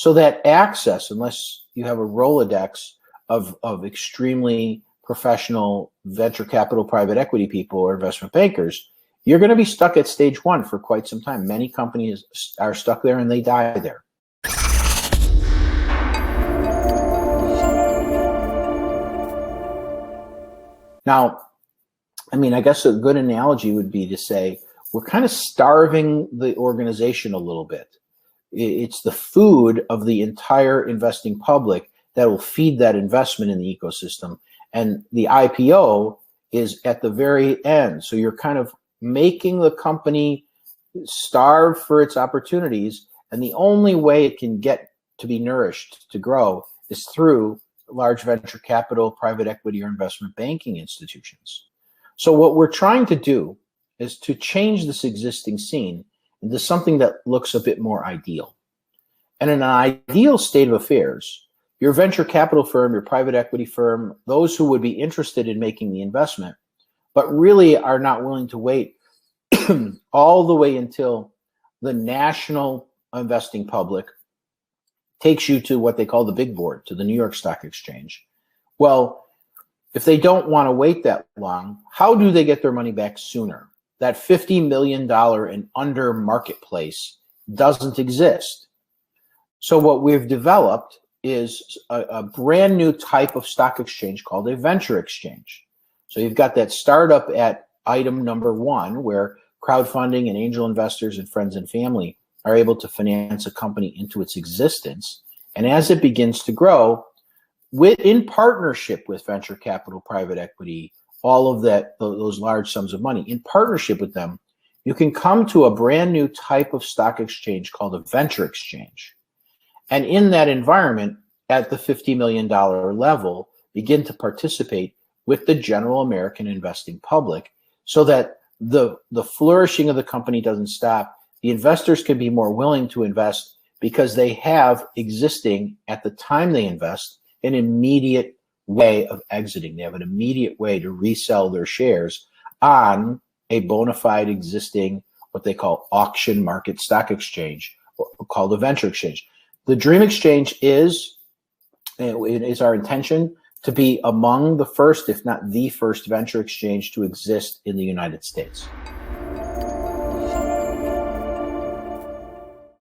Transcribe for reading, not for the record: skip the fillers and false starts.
So that access, unless you have a Rolodex of extremely professional venture capital private equity people or investment bankers, you're going to be stuck at stage one for quite some time. Many companies are stuck there and they die there. Now, I mean, I guess a good analogy would be to say we're kind of starving the organization a little bit. It's the food of the entire investing public that will feed that investment in the ecosystem. And the IPO is at the very end. So you're kind of making the company starve for its opportunities. And the only way it can get to be nourished, to grow, is through large venture capital, private equity, or investment banking institutions. So what we're trying to do is to change this existing scene into something that looks a bit more ideal. And in an ideal state of affairs, your venture capital firm, your private equity firm, those who would be interested in making the investment, but really are not willing to wait all the way until the national investing public takes you to what they call the big board, to the New York Stock Exchange. Well, if they don't want to wait that long, how do they get their money back sooner? That $50 million and under marketplace doesn't exist. So what we've developed is a brand new type of stock exchange called a venture exchange. So you've got that startup at item number one, where crowdfunding and angel investors and friends and family are able to finance a company into its existence. And as it begins to grow, in partnership with venture capital, private equity, all of that, those large sums of money, in partnership with them, you can come to a brand new type of stock exchange called a venture exchange. And in that environment, at the $50 million level, begin to participate with the general American investing public, so that the flourishing of the company doesn't stop. The investors can be more willing to invest because they have existing, at the time they invest, an immediate way of exiting. They have an immediate way to resell their shares on a bona fide existing, what they call auction market stock exchange, called a venture exchange. The Dream Exchange is our intention to be among the first, if not the first, venture exchange to exist in the United States.